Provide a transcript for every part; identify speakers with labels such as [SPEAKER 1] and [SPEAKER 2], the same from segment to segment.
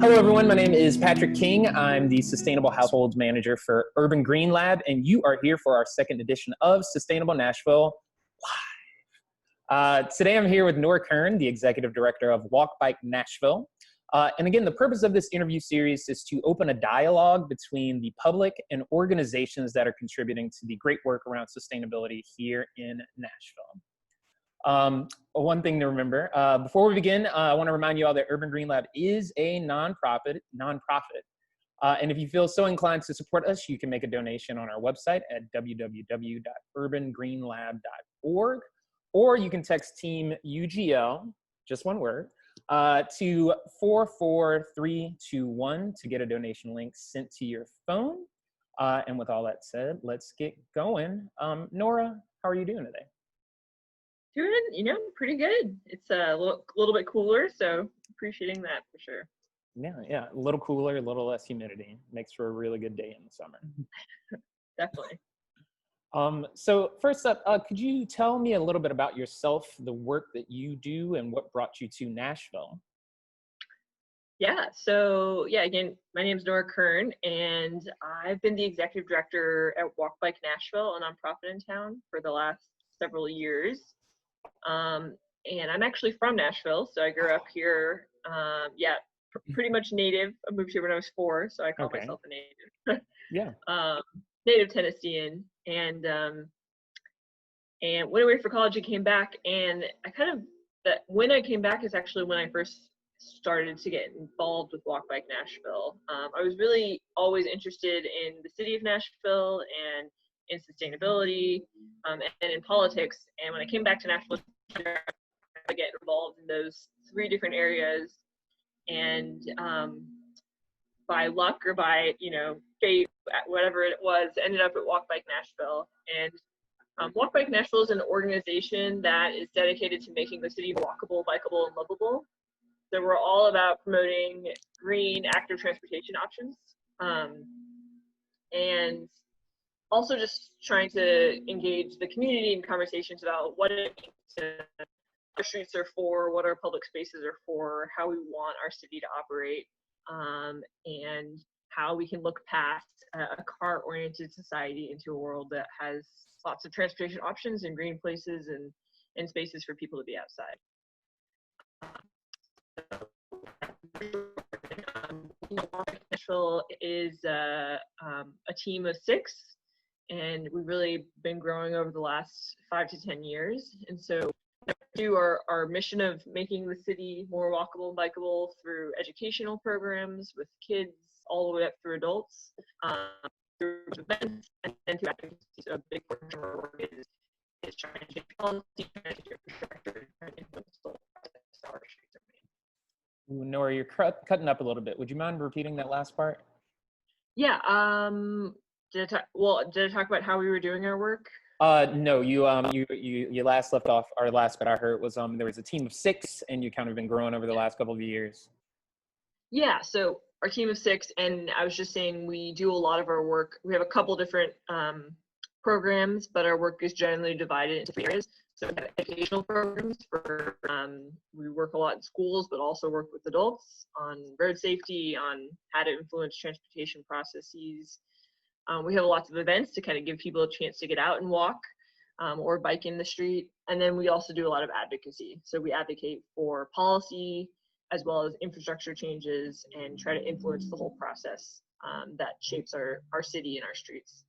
[SPEAKER 1] Hello, everyone. My name is Patrick King. I'm the Sustainable Households Manager for Urban Green Lab, and you are here for our second edition of Sustainable Nashville Live. Today, I'm here with Nora Kern, the Executive Director of Walk Bike Nashville. And again, the purpose of this interview series is to open a dialogue between the public and organizations that are contributing to the great work around sustainability here in Nashville. One thing to remember, before we begin, I want to remind you all that Urban Green Lab is a nonprofit. And if you feel so inclined to support us, you can make a donation on our website at www.urbangreenlab.org, or you can text Team UGL, just one word, to 44321 to get a donation link sent to your phone. And with all that said, let's get going. Nora, how are you doing today?
[SPEAKER 2] Doing, pretty good. It's a little bit cooler, so appreciating that for sure.
[SPEAKER 1] Yeah, a little cooler, a little less humidity. Makes for a really good day in the summer.
[SPEAKER 2] Definitely.
[SPEAKER 1] So first up, could you tell me a little bit about yourself, the work that you do, and what brought you to Nashville?
[SPEAKER 2] Yeah, so again, my name is Nora Kern, and I've been the Executive Director at Walk Bike Nashville, a nonprofit in town, for the last several years. And I'm actually from Nashville, so I grew up here. Pretty much native. I moved here when I was 4, so I call myself a native.
[SPEAKER 1] Yeah.
[SPEAKER 2] Native Tennessean, and went away for college and came back. And when I came back is actually when I first started to get involved with Walk Bike Nashville. I was really always interested in the city of Nashville and in sustainability, and in politics. And when I came back to Nashville, I get involved in those 3 different areas. And by luck or by fate, whatever it was, ended up at Walk Bike Nashville. And Walk Bike Nashville is an organization that is dedicated to making the city walkable, bikeable, and livable. So we're all about promoting green, active transportation options, and also just trying to engage the community in conversations about what it means our streets are for, what our public spaces are for, how we want our city to operate, and how we can look past a car-oriented society into a world that has lots of transportation options and green places and spaces for people to be outside. Nashville is a team of 6. And we've really been growing over the last 5 to 10 years. And so we do our mission of making the city more walkable and bikeable through educational programs with kids all the way up through adults, through events, and through advocacy. So a big portion of our work is trying to change policy, trying to change infrastructure, trying to influence the process our streets are made.
[SPEAKER 1] Nora, you're cutting up a little bit. Would you mind repeating that last part?
[SPEAKER 2] Yeah. Did I talk about how we were doing our work?
[SPEAKER 1] No, you last left off, our last bit I heard was there was a team of 6 and you kind of been growing over the last couple of years.
[SPEAKER 2] Yeah, so our team of 6, and I was just saying we do a lot of our work. We have a couple different programs, but our work is generally divided into 3 areas. So we have educational programs for we work a lot in schools, but also work with adults on road safety, on how to influence transportation processes. We have lots of events to kind of give people a chance to get out and walk or bike in the street. And then we also do a lot of advocacy. So we advocate for policy as well as infrastructure changes and try to influence the whole process that shapes our city and our streets.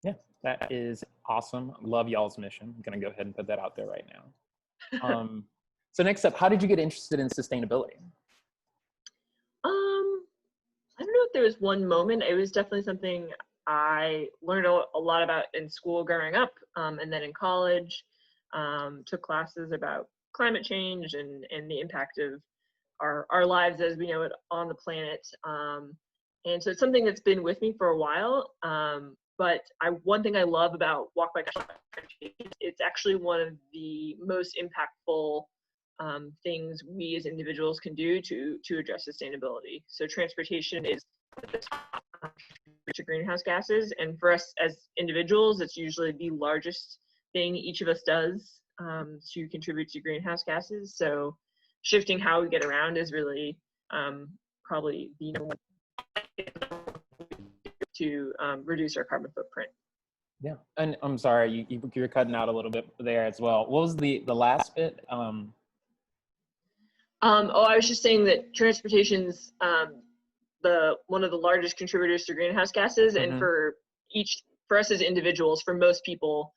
[SPEAKER 1] Yeah, that is awesome. Love y'all's mission. I'm going to go ahead and put that out there right now. So next up, how did you get interested in sustainability?
[SPEAKER 2] I don't know if there was one moment. It was definitely something I learned a lot about in school growing up, and then in college, took classes about climate change and the impact of our lives as we know it on the planet. And so it's something that's been with me for a while. But one thing I love about Walk Bike Nashville, it's actually one of the most impactful things we as individuals can do to address sustainability. So transportation is the top to greenhouse gases, and for us as individuals, it's usually the largest thing each of us does to contribute to greenhouse gases. So shifting how we get around is really probably the number one to reduce our carbon footprint.
[SPEAKER 1] Yeah, and I'm sorry, you're cutting out a little bit there as well. What was the last bit?
[SPEAKER 2] Oh, I was just saying that transportation's one of the largest contributors to greenhouse gases, and for us as individuals, for most people,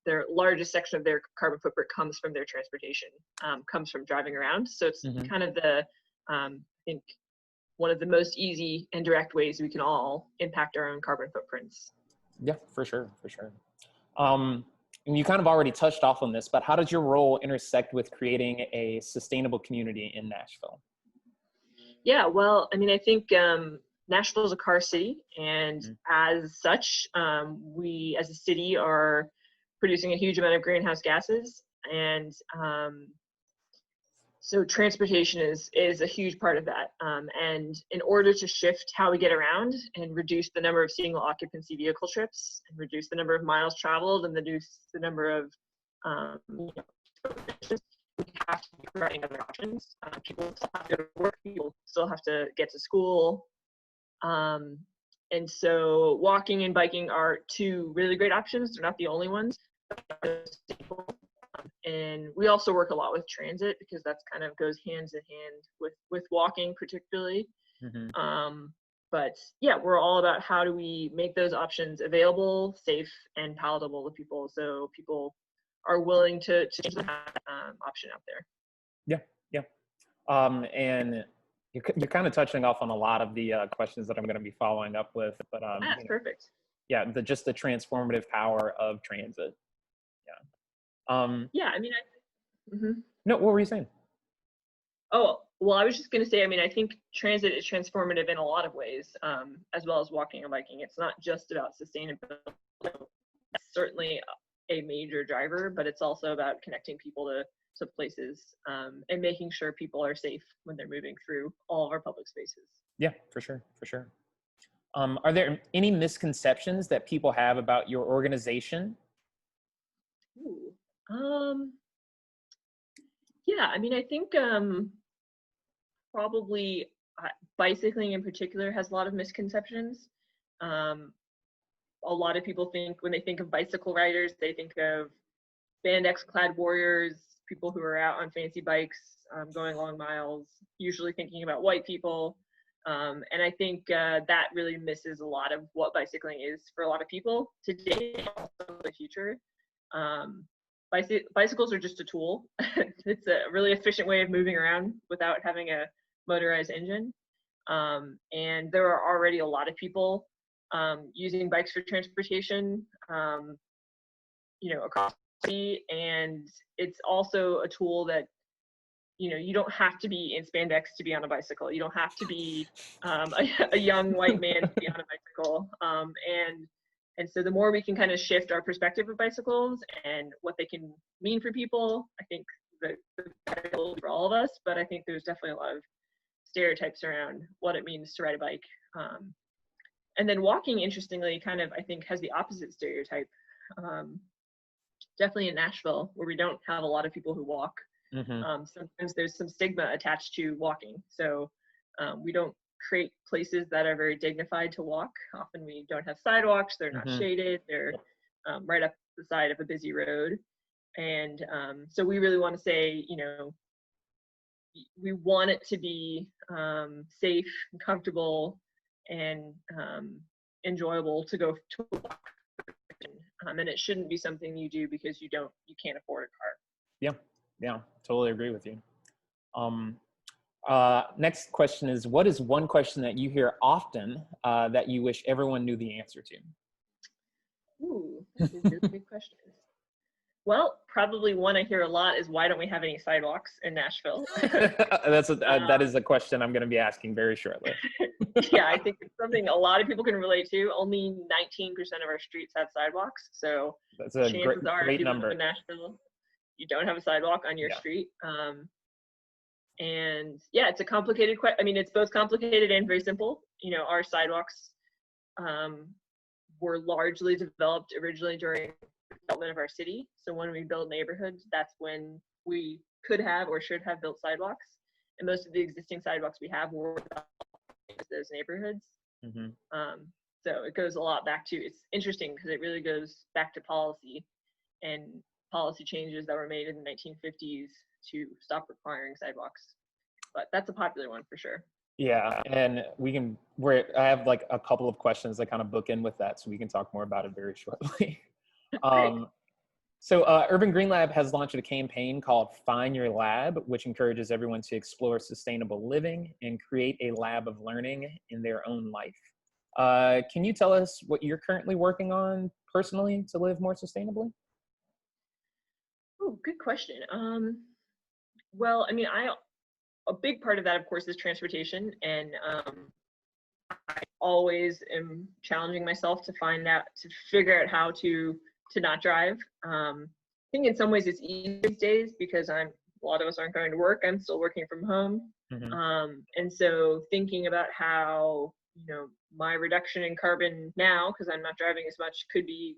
[SPEAKER 2] their largest section of their carbon footprint comes from their transportation, comes from driving around. So it's kind of I think one of the most easy and direct ways we can all impact our own carbon footprints.
[SPEAKER 1] Yeah, for sure, for sure. And you kind of already touched off on this, but how does your role intersect with creating a sustainable community in Nashville?
[SPEAKER 2] Yeah, well, I mean, I think Nashville is a car city, and as such, we as a city are producing a huge amount of greenhouse gases, and so transportation is a huge part of that. And in order to shift how we get around and reduce the number of single occupancy vehicle trips, and reduce the number of miles traveled, and reduce the number of we have to be providing other options. People still have to go to work, people still have to get to school. And so walking and biking are two really great options. They're not the only ones. And we also work a lot with transit, because that's kind of goes hands in hand with walking particularly. But yeah, we're all about how do we make those options available, safe, and palatable to people, so people are willing to change the option out there.
[SPEAKER 1] Yeah. And you're kind of touching off on a lot of the questions that I'm going to be following up with, but
[SPEAKER 2] that's perfect.
[SPEAKER 1] Yeah, just the transformative power of transit.
[SPEAKER 2] Yeah, I mean,
[SPEAKER 1] No, what were you saying?
[SPEAKER 2] Oh, well, I was just going to say, I mean, I think transit is transformative in a lot of ways, as well as walking and biking. It's not just about sustainability. That's certainly a major driver, but it's also about connecting people to places, and making sure people are safe when they're moving through all of our public spaces.
[SPEAKER 1] Yeah, for sure. Are there any misconceptions that people have about your organization?
[SPEAKER 2] Yeah, I mean, I think probably bicycling in particular has a lot of misconceptions. A lot of people think, when they think of bicycle riders, they think of spandex-clad warriors, people who are out on fancy bikes, going long miles, usually thinking about white people. And I think that really misses a lot of what bicycling is for a lot of people today and also in the future. Bicycles are just a tool. It's a really efficient way of moving around without having a motorized engine. And there are already a lot of people using bikes for transportation, across the city. And it's also a tool that, you don't have to be in spandex to be on a bicycle. You don't have to be a young white man to be on a bicycle. And so the more we can kind of shift our perspective of bicycles and what they can mean for people, I think the better for all of us. But I think there's definitely a lot of stereotypes around what it means to ride a bike. And then walking, interestingly, kind of, I think, has the opposite stereotype. Definitely in Nashville, where we don't have a lot of people who walk. Sometimes there's some stigma attached to walking. So we don't create places that are very dignified to walk. Often we don't have sidewalks, they're not shaded, they're right up the side of a busy road. And so we really want to say, we want it to be safe and comfortable and enjoyable to go to walk. And it shouldn't be something you do because you can't afford a car.
[SPEAKER 1] Yeah, totally agree with you. Next question is, what is one question that you hear often that you wish everyone knew the answer to?
[SPEAKER 2] Ooh, that's a really good question. Well, probably one I hear a lot is, why don't we have any sidewalks in Nashville?
[SPEAKER 1] That is a question I'm going to be asking very shortly.
[SPEAKER 2] Yeah, I think it's something a lot of people can relate to. Only 19% of our streets have sidewalks. So
[SPEAKER 1] that's a great number.
[SPEAKER 2] Live in Nashville, you don't have a sidewalk on your street. And yeah, it's a complicated question. I mean, it's both complicated and very simple. Our sidewalks were largely developed originally during the development of our city. So when we build neighborhoods, that's when we could have or should have built sidewalks. and most of the existing sidewalks we have were those neighborhoods.
[SPEAKER 1] Mm-hmm.
[SPEAKER 2] So it goes a lot back to, it's interesting because it really goes back to policy and policy changes that were made in the 1950s to stop requiring sidewalks. But that's a popular one for sure.
[SPEAKER 1] Yeah, and I have like a couple of questions that kind of book in with that, so we can talk more about it very shortly. So Urban Green Lab has launched a campaign called Find Your Lab, which encourages everyone to explore sustainable living and create a lab of learning in their own life. Can you tell us what you're currently working on personally to live more sustainably?
[SPEAKER 2] Oh, good question. Well, I mean, a big part of that, of course, is transportation, and I always am challenging myself to figure out how to not drive. I think in some ways it's easy these days because a lot of us aren't going to work. I'm still working from home.
[SPEAKER 1] Mm-hmm.
[SPEAKER 2] And so thinking about how, my reduction in carbon now, because I'm not driving as much, could be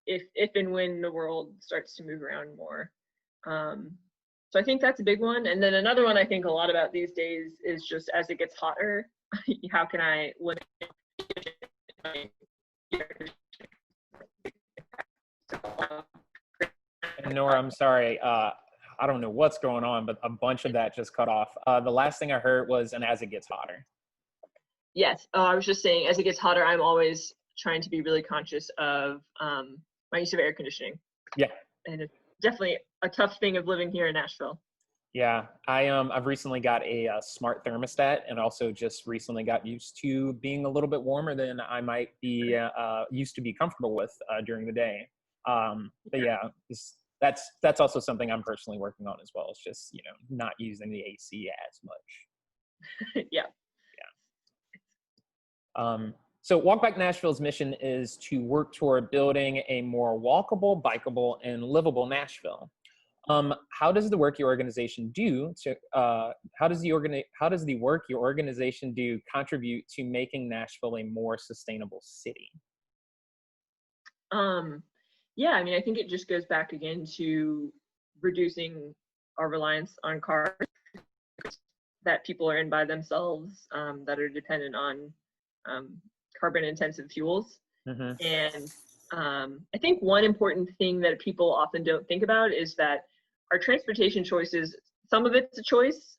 [SPEAKER 2] if and when the world starts to move around more. So I think that's a big one. And then another one I think a lot about these days is just as it gets hotter, how can I limit
[SPEAKER 1] And Nora, I'm sorry, I don't know what's going on, but a bunch of that just cut off. The last thing I heard was, and as it gets hotter.
[SPEAKER 2] Yes, I was just saying, as it gets hotter, I'm always trying to be really conscious of my use of air conditioning.
[SPEAKER 1] Yeah.
[SPEAKER 2] And it's definitely a tough thing of living here in Nashville.
[SPEAKER 1] Yeah, I've recently got a smart thermostat, and also just recently got used to being a little bit warmer than I might be used to be comfortable with during the day. But yeah, that's also something I'm personally working on as well. It's just not using the AC as much.
[SPEAKER 2] Yeah.
[SPEAKER 1] So Walk Bike Nashville's mission is to work toward building a more walkable, bikeable, and livable Nashville. How does the work your organization do how does the work your organization do contribute to making Nashville a more sustainable city?
[SPEAKER 2] Yeah, I mean, I think it just goes back again to reducing our reliance on cars that people are in by themselves, that are dependent on carbon intensive fuels.
[SPEAKER 1] Mm-hmm.
[SPEAKER 2] And I think one important thing that people often don't think about is that our transportation choices, some of it's a choice.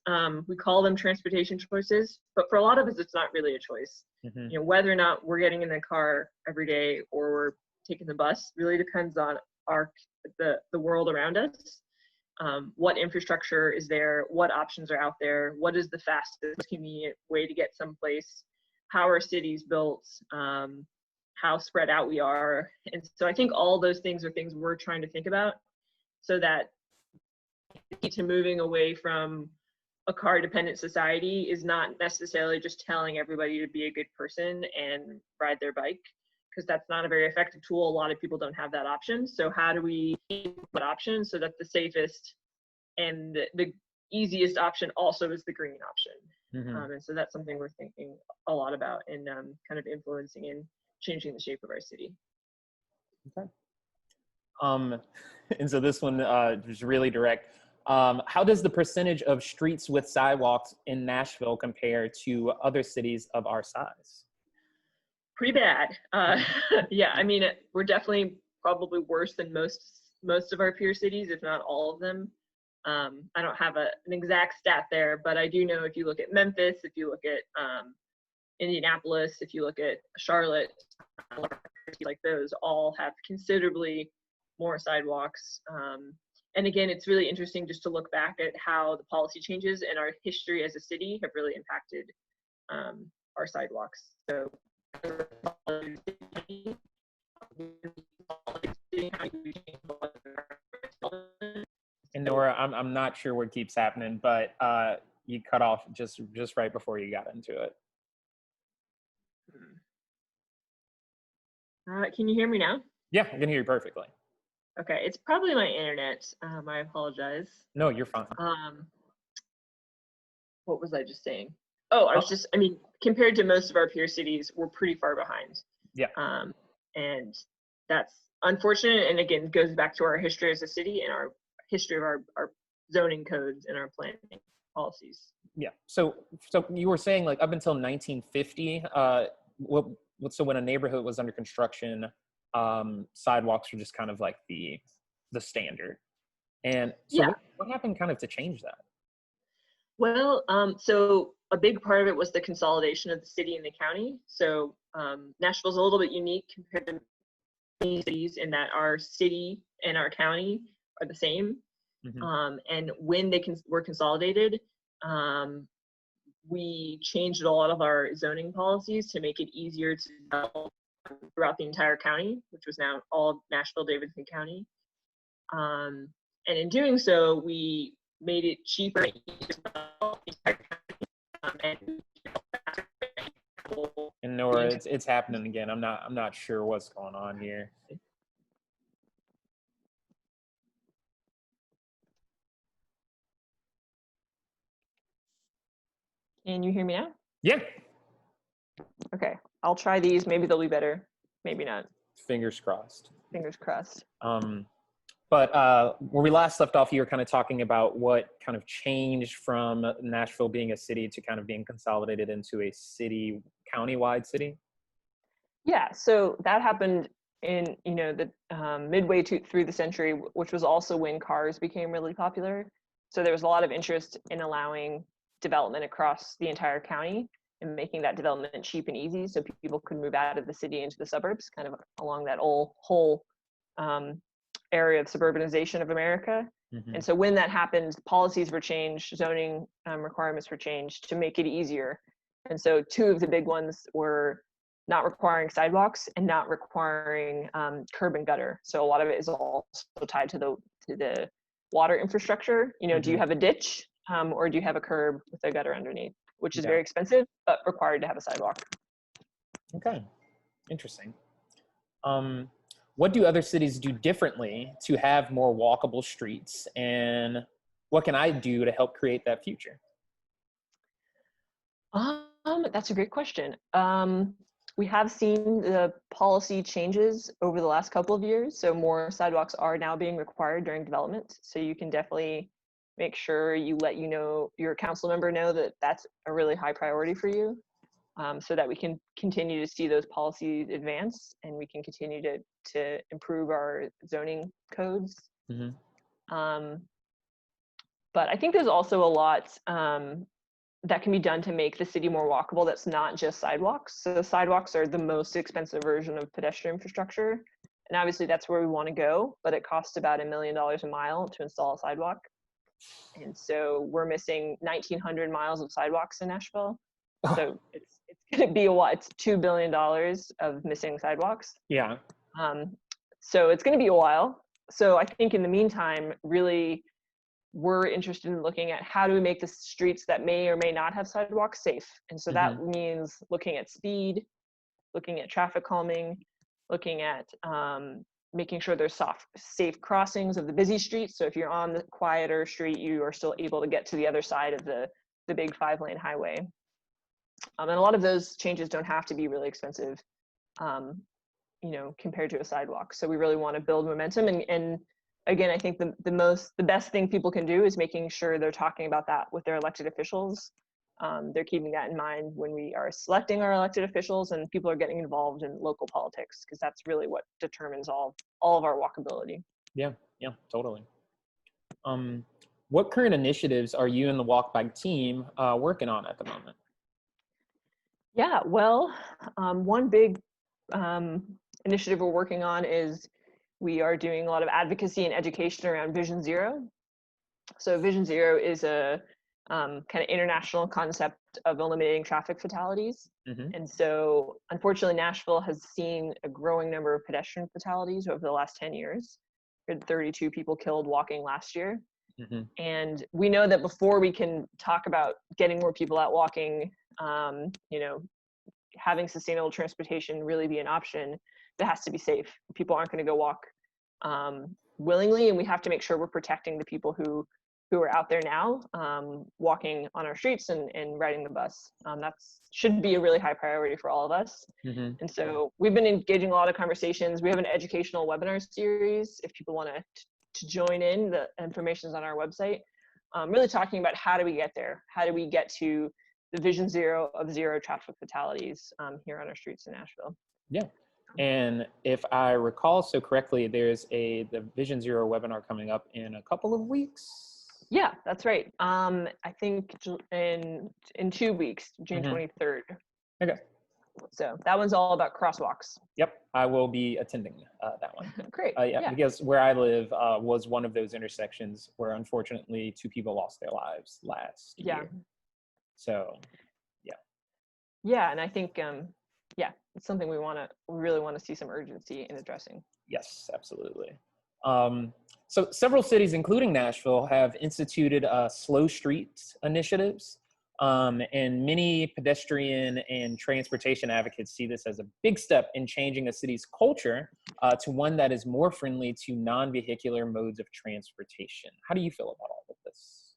[SPEAKER 2] We call them transportation choices, but for a lot of us, it's not really a choice.
[SPEAKER 1] Mm-hmm.
[SPEAKER 2] Whether or not we're getting in the car every day or we're taking the bus really depends on the world around us. What infrastructure is there? What options are out there? What is the fastest, convenient way to get someplace? How are cities built? How spread out we are? And so I think all those things are things we're trying to think about, so that to moving away from a car dependent society is not necessarily just telling everybody to be a good person and ride their bike, because that's not a very effective tool. A lot of people don't have that option. So how do we keep that option so that the safest and the easiest option also is the green option?
[SPEAKER 1] Mm-hmm.
[SPEAKER 2] And so that's something we're thinking a lot about and kind of influencing and changing the shape of our city.
[SPEAKER 1] Okay. And so this one is really direct. How does the percentage of streets with sidewalks in Nashville compare to other cities of our size?
[SPEAKER 2] Pretty bad. Yeah, I mean, we're definitely probably worse than most of our peer cities, if not all of them. I don't have an exact stat there, but I do know if you look at Memphis, if you look at Indianapolis, if you look at Charlotte, like those all have considerably more sidewalks. And again, it's really interesting just to look back at how the policy changes and our history as a city have really impacted our sidewalks. So,
[SPEAKER 1] and Nora, I'm not sure what keeps happening, but you cut off just right before you got into it.
[SPEAKER 2] Can you hear me now?
[SPEAKER 1] Yeah, I can hear you perfectly.
[SPEAKER 2] Okay, it's probably my internet. I apologize.
[SPEAKER 1] No, you're fine.
[SPEAKER 2] What was I just saying? Oh, I mean, compared to most of our peer cities, we're pretty far behind.
[SPEAKER 1] Yeah.
[SPEAKER 2] And that's unfortunate. And again, goes back to our history as a city and our history of our zoning codes and our planning policies.
[SPEAKER 1] Yeah. So you were saying like up until 1950, so when a neighborhood was under construction, sidewalks were just kind of like the standard. And so
[SPEAKER 2] Yeah.
[SPEAKER 1] what happened kind of to change that?
[SPEAKER 2] Well, so a big part of it was the consolidation of the city and the county. So Nashville's a little bit unique compared to many cities in that our city and our county are the same.
[SPEAKER 1] Mm-hmm.
[SPEAKER 2] And when they were consolidated, we changed a lot of our zoning policies to make it easier to develop throughout the entire county, which was now all Nashville-Davidson County. And in doing so, we made it cheaper and easier to develop the entire county.
[SPEAKER 1] And Nora, it's happening again. I'm not sure what's going on here.
[SPEAKER 2] Can you hear me now?
[SPEAKER 1] Yeah.
[SPEAKER 2] Okay, I'll try these. Maybe they'll be better. Maybe not.
[SPEAKER 1] Fingers crossed.
[SPEAKER 2] Fingers crossed.
[SPEAKER 1] But where we last left off, you were kind of talking about what kind of changed from Nashville being a city to kind of being consolidated into a city, county-wide city.
[SPEAKER 2] Yeah, so that happened in the midway through the century, which was also when cars became really popular. So there was a lot of interest in allowing development across the entire county and making that development cheap and easy, so people could move out of the city into the suburbs, kind of along that whole area of suburbanization of America.
[SPEAKER 1] Mm-hmm.
[SPEAKER 2] And so when that happened, policies were changed, zoning requirements were changed to make it easier. And so two of the big ones were not requiring sidewalks and not requiring curb and gutter. So a lot of it is also tied to the water infrastructure.
[SPEAKER 1] Mm-hmm.
[SPEAKER 2] Do you have a ditch or do you have a curb with a gutter underneath, which is
[SPEAKER 1] Yeah.
[SPEAKER 2] very expensive, but required to have a sidewalk.
[SPEAKER 1] Okay, interesting. What do other cities do differently to have more walkable streets, and what can I do to help create that future?
[SPEAKER 2] That's a great question. We have seen the policy changes over the last couple of years. So more sidewalks are now being required during development. So you can definitely make sure you let your council member know that that's a really high priority for you, so that we can continue to see those policies advance and we can continue to improve our zoning codes.
[SPEAKER 1] Mm-hmm.
[SPEAKER 2] But I think there's also a lot that can be done to make the city more walkable that's not just sidewalks. So the sidewalks are the most expensive version of pedestrian infrastructure. And obviously that's where we want to go, but it costs about $1 million a mile to install a sidewalk. And so we're missing 1,900 miles of sidewalks in Nashville. So it's going to be it's $2 billion of missing sidewalks.
[SPEAKER 1] Yeah.
[SPEAKER 2] So it's going to be a while. So I think in the meantime, really, we're interested in looking at how do we make the streets that may or may not have sidewalks safe. And so that means looking at speed, looking at traffic calming, looking at making sure there's safe crossings of the busy streets. So if you're on the quieter street, you are still able to get to the other side of the big 5-lane highway. And a lot of those changes don't have to be really expensive, compared to a sidewalk. So we really want to build momentum. And again, I think the best thing people can do is making sure they're talking about that with their elected officials. They're keeping that in mind when we are selecting our elected officials and people are getting involved in local politics, because that's really what determines all of our walkability.
[SPEAKER 1] Yeah, totally. What current initiatives are you and the Walk Bike team working on at the moment?
[SPEAKER 2] Yeah, well, one big initiative we're working on is we are doing a lot of advocacy and education around Vision Zero. So Vision Zero is a kind of international concept of eliminating traffic fatalities. Mm-hmm. And so unfortunately, Nashville has seen a growing number of pedestrian fatalities over the last 10 years. We had 32 people killed walking last year. Mm-hmm. And we know that before we can talk about getting more people out walking, having sustainable transportation really be an option, that has to be safe. People aren't going to go walk willingly, and we have to make sure we're protecting the people who are out there now walking on our streets and riding the bus. That should be a really high priority for all of us. Mm-hmm. And so we've been engaging a lot of conversations. We have an educational webinar series. If people want to join in, the information is on our website, really talking about how do we get there? How do we get to the vision zero of zero traffic fatalities here on our streets in Nashville?
[SPEAKER 1] Yeah. And if I recall so correctly, there's the Vision Zero webinar coming up in a couple of weeks.
[SPEAKER 2] Yeah, that's right. I think in 2 weeks, June 23rd.
[SPEAKER 1] Okay.
[SPEAKER 2] So that one's all about crosswalks.
[SPEAKER 1] Yep, I will be attending that one.
[SPEAKER 2] Great.
[SPEAKER 1] Yeah, because where I live was one of those intersections where unfortunately 2 people lost their lives last year. So, yeah.
[SPEAKER 2] Yeah, and I think, it's something we really want to see some urgency in addressing.
[SPEAKER 1] Yes, absolutely. So several cities, including Nashville, have instituted slow street initiatives. And many pedestrian and transportation advocates see this as a big step in changing a city's culture to one that is more friendly to non-vehicular modes of transportation. How do you feel about all of this?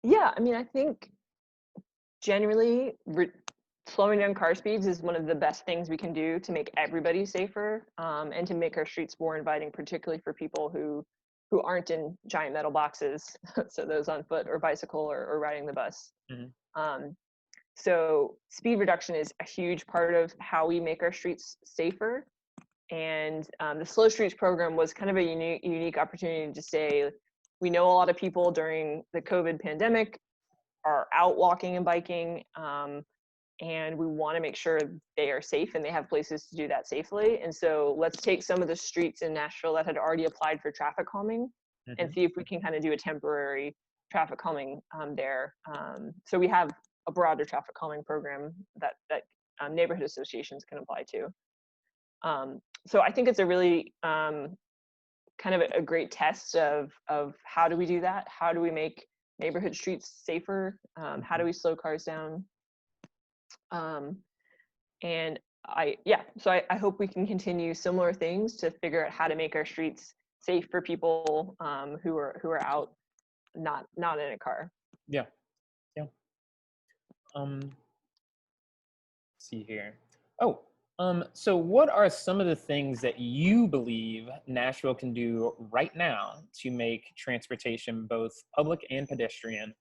[SPEAKER 2] Yeah, I mean, I think generally slowing down car speeds is one of the best things we can do to make everybody safer, and to make our streets more inviting, particularly for people who aren't in giant metal boxes, so those on foot or bicycle or riding the bus. So speed reduction is a huge part of how we make our streets safer. And the Slow Streets program was kind of a unique opportunity to say, we know a lot of people during the COVID pandemic are out walking and biking, and we want to make sure they are safe and they have places to do that safely. And so let's take some of the streets in Nashville that had already applied for traffic calming and see if we can kind of do a temporary traffic calming there. So we have a broader traffic calming program that neighborhood associations can apply to. So I think it's a really kind of a great test of how do we do that? How do we make neighborhood streets safer? How do we slow cars down? And so I hope we can continue similar things to figure out how to make our streets safe for people who are out, not in a car.
[SPEAKER 1] Yeah. Let's see here. So what are some of the things that you believe Nashville can do right now to make transportation, both public and pedestrian,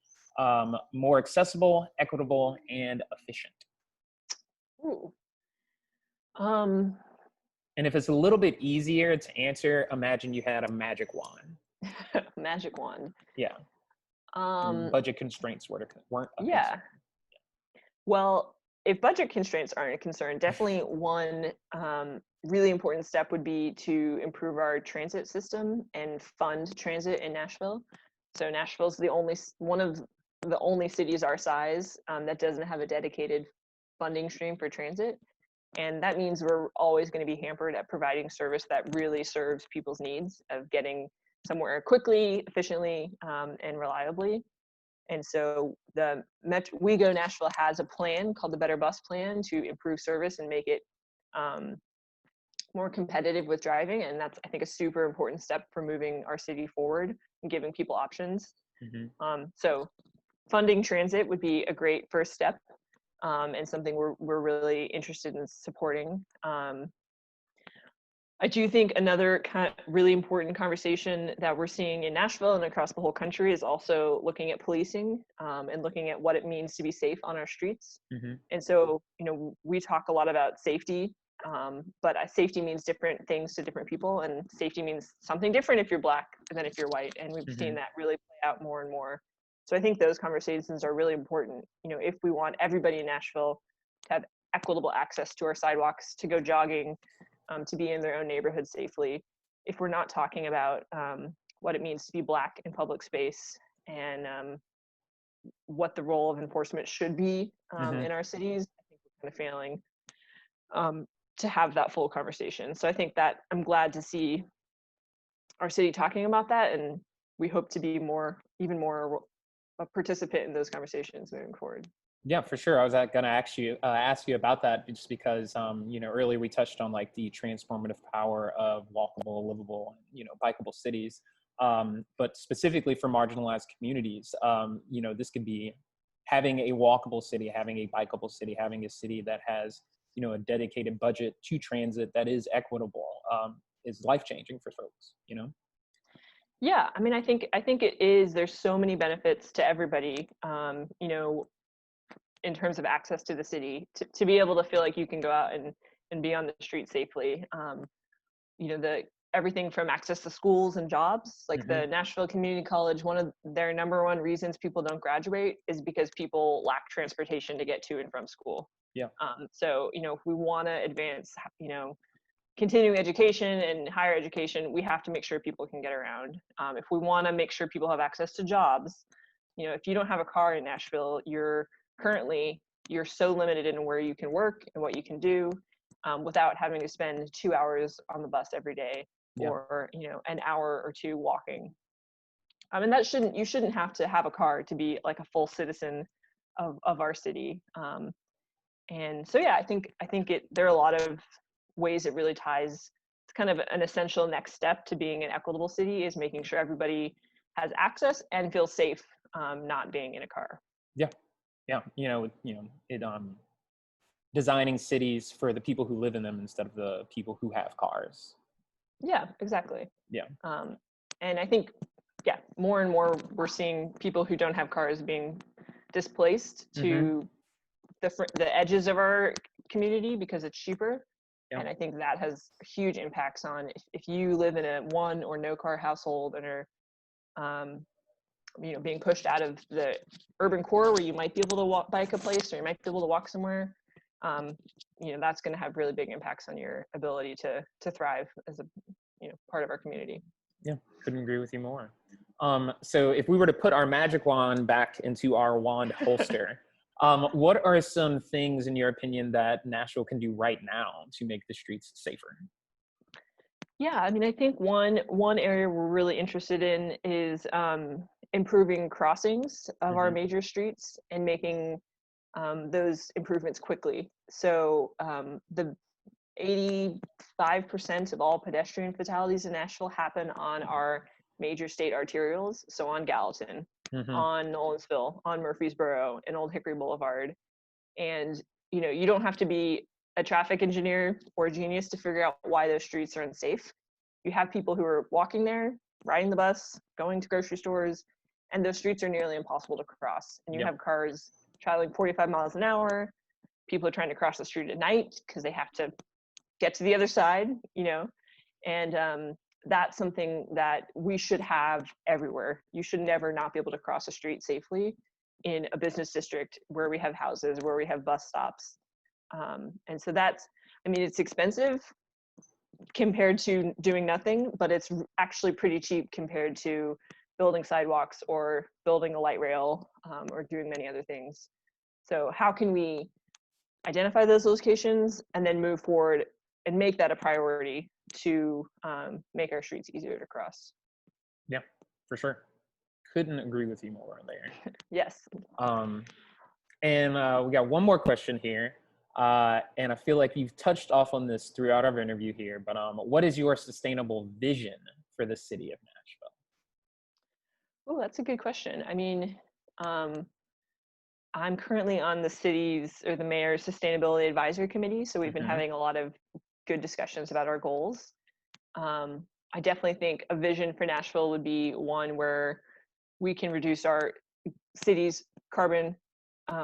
[SPEAKER 1] more accessible, equitable, and efficient?
[SPEAKER 2] Ooh.
[SPEAKER 1] And if it's a little bit easier to answer, imagine you had a magic wand.
[SPEAKER 2] Magic wand.
[SPEAKER 1] Yeah. Budget constraints weren't a concern.
[SPEAKER 2] Well, if budget constraints aren't a concern, definitely one really important step would be to improve our transit system and fund transit in Nashville. So Nashville's one of the only cities our size that doesn't have a dedicated funding stream for transit. And that means we're always going to be hampered at providing service that really serves people's needs of getting somewhere quickly, efficiently, and reliably. And so the We Go Nashville has a plan called the Better Bus Plan to improve service and make it more competitive with driving. And that's, I think, a super important step for moving our city forward and giving people options. So funding transit would be a great first step, and something we're really interested in supporting. I do think another kind of really important conversation that we're seeing in Nashville and across the whole country is also looking at policing, and looking at what it means to be safe on our streets. And so, we talk a lot about safety, but safety means different things to different people, and safety means something different if you're Black than if you're white. And we've seen that really play out more and more. So I think those conversations are really important. If we want everybody in Nashville to have equitable access to our sidewalks, to go jogging, to be in their own neighborhood safely, if we're not talking about what it means to be Black in public space and what the role of enforcement should be in our cities, I think we're kind of failing to have that full conversation. So I think that I'm glad to see our city talking about that, and we hope to be even more a participant in those conversations moving forward.
[SPEAKER 1] Yeah, for sure. I was going to ask you about that, just because, earlier we touched on like the transformative power of walkable, livable, bikeable cities. But specifically for marginalized communities, this could be having a walkable city, having a bikeable city, having a city that has, a dedicated budget to transit that is equitable, is life-changing for folks,
[SPEAKER 2] Yeah, I mean, I think it is. There's so many benefits to everybody. You know, in terms of access to the city, to be able to feel like you can go out and be on the street safely. You know, the everything from access to schools and jobs, like
[SPEAKER 1] Hmm.
[SPEAKER 2] the Nashville Community College, one of their number one reasons people don't graduate is because people lack transportation to get to and from school.
[SPEAKER 1] Yeah.
[SPEAKER 2] So, you know, if we want to advance, you know, continuing education and higher education, we have to make sure people can get around. If we want to make sure people have access to jobs, you know, if you don't have a car in Nashville, you're so limited in where you can work and what you can do, without having to spend 2 hours on the bus every day,
[SPEAKER 1] Yeah.
[SPEAKER 2] or you know, an hour or two walking. And that shouldn't you shouldn't have to have a car to be like a full citizen of our city. And so yeah, I think there are a lot of ways it really ties. It's kind of an essential next step to being an equitable city, is making sure everybody has access and feels safe, not being in a car.
[SPEAKER 1] Yeah. Yeah. It designing cities for the people who live in them instead of the people who have cars.
[SPEAKER 2] Yeah, exactly.
[SPEAKER 1] Yeah.
[SPEAKER 2] um, and I think, yeah, more and more we're seeing people who don't have cars being displaced
[SPEAKER 1] Hmm.
[SPEAKER 2] to the edges of our community because it's cheaper.
[SPEAKER 1] Yeah.
[SPEAKER 2] And I think that has huge impacts on if you live in a one or no car household and are, um, you know, being pushed out of the urban core where you might be able to bike a place, or you might be able to walk somewhere. um, you know, that's going to have really big impacts on your ability to thrive as a, you know, part of our community.
[SPEAKER 1] Yeah. Couldn't agree with you more. So if we were to put our magic wand back into our wand holster, what are some things, in your opinion, that Nashville can do right now to make the streets safer?
[SPEAKER 2] Yeah, I mean, I think one area we're really interested in is, improving crossings of our
[SPEAKER 1] Hmm.
[SPEAKER 2] major streets and making, those improvements quickly. So, the 85% of all pedestrian fatalities in Nashville happen on our major state arterials. So on Gallatin,
[SPEAKER 1] Hmm.
[SPEAKER 2] on Nolensville, on Murfreesboro, and Old Hickory Boulevard. And you know, you don't have to be a traffic engineer or a genius to figure out why those streets are unsafe. You have people who are walking there, riding the bus, going to grocery stores, and those streets are nearly impossible to cross. And you
[SPEAKER 1] Yeah.
[SPEAKER 2] have cars traveling 45 miles an hour. People are trying to cross the street at night because they have to get to the other side, you know. And that's something that we should have everywhere. You should never not be able to cross a street safely in a business district where we have houses, where we have bus stops. And so that's, I mean, it's expensive compared to doing nothing, but it's actually pretty cheap compared to building sidewalks or building a light rail, or doing many other things. So how can we identify those locations and then move forward and make that a priority to, make our streets easier to cross?
[SPEAKER 1] Yeah, for sure. Couldn't agree with you more there.
[SPEAKER 2] Yes.
[SPEAKER 1] Um, and we got one more question here. And I feel like you've touched off on this throughout our interview here, but what is your sustainable vision for the city of Nashville?
[SPEAKER 2] Oh, that's a good question. I mean, um, I'm currently on the city's or the mayor's sustainability advisory committee, so we've been
[SPEAKER 1] Hmm.
[SPEAKER 2] having a lot of good discussions about our goals. I definitely think a vision for Nashville would be one where we can reduce our city's carbon,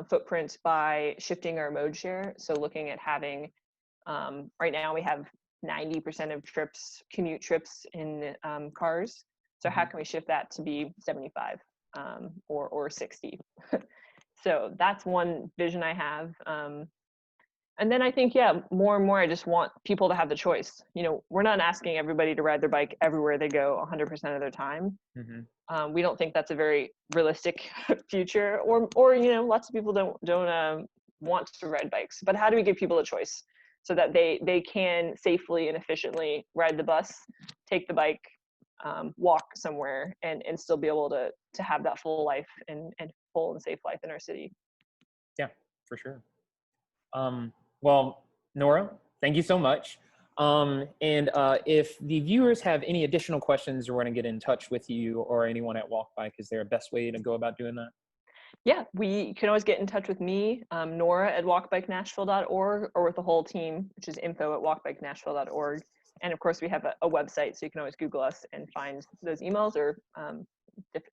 [SPEAKER 2] footprint by shifting our mode share. So looking at having, right now we have 90% of commute trips in, cars. So how
[SPEAKER 1] Hmm.
[SPEAKER 2] can we shift that to be 75, or 60? So that's one vision I have. And then I think, yeah, more and more, I just want people to have the choice. You know, we're not asking everybody to ride their bike everywhere they go 100% of their time.
[SPEAKER 1] Hmm.
[SPEAKER 2] We don't think that's a very realistic future, or you know, lots of people don't want to ride bikes. But how do we give people a choice so that they can safely and efficiently ride the bus, take the bike, walk somewhere, and still be able to have that full life and full and safe life in our city?
[SPEAKER 1] Yeah, for sure. Well, Nora, thank you so much. And if the viewers have any additional questions or want to get in touch with you or anyone at Walk Bike, is there a best way to go about doing that?
[SPEAKER 2] Yeah, we can always get in touch with me, Nora at walkbikenashville.org, or with the whole team, which is info@walkbikenashville.org. And of course, we have a website, so you can always Google us and find those emails or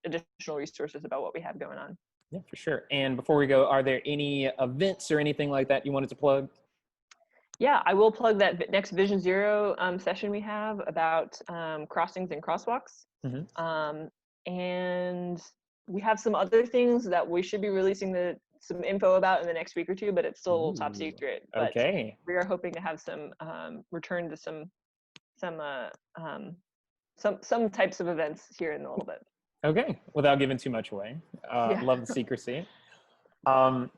[SPEAKER 2] additional resources about what we have going on.
[SPEAKER 1] Yeah, for sure. And before we go, are there any events or anything like that you wanted to plug?
[SPEAKER 2] Yeah, I will plug that next Vision Zero session we have about crossings and crosswalks.
[SPEAKER 1] Mm-hmm.
[SPEAKER 2] And we have some other things that we should be releasing some info about in the next week or two, but it's still a little top secret. But
[SPEAKER 1] okay.
[SPEAKER 2] we are hoping to have some return to some types of events here in a little bit.
[SPEAKER 1] Okay, without giving too much away.
[SPEAKER 2] Yeah.
[SPEAKER 1] Love the secrecy. All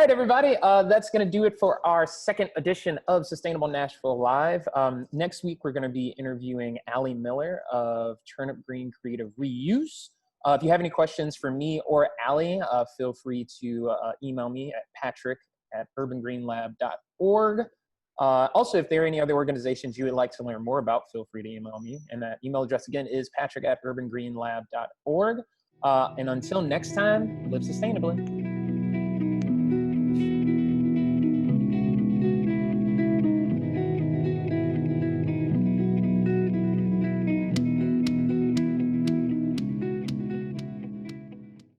[SPEAKER 1] right, everybody, that's going to do it for our second edition of Sustainable Nashville Live. Next week, we're going to be interviewing Allie Miller of Turnip Green Creative Reuse. If you have any questions for me or Allie, feel free to email me at patrick@urbangreenlab.org. Also, if there are any other organizations you would like to learn more about, feel free to email me. And that email address again is patrick@urbangreenlab.org. And until next time, live sustainably.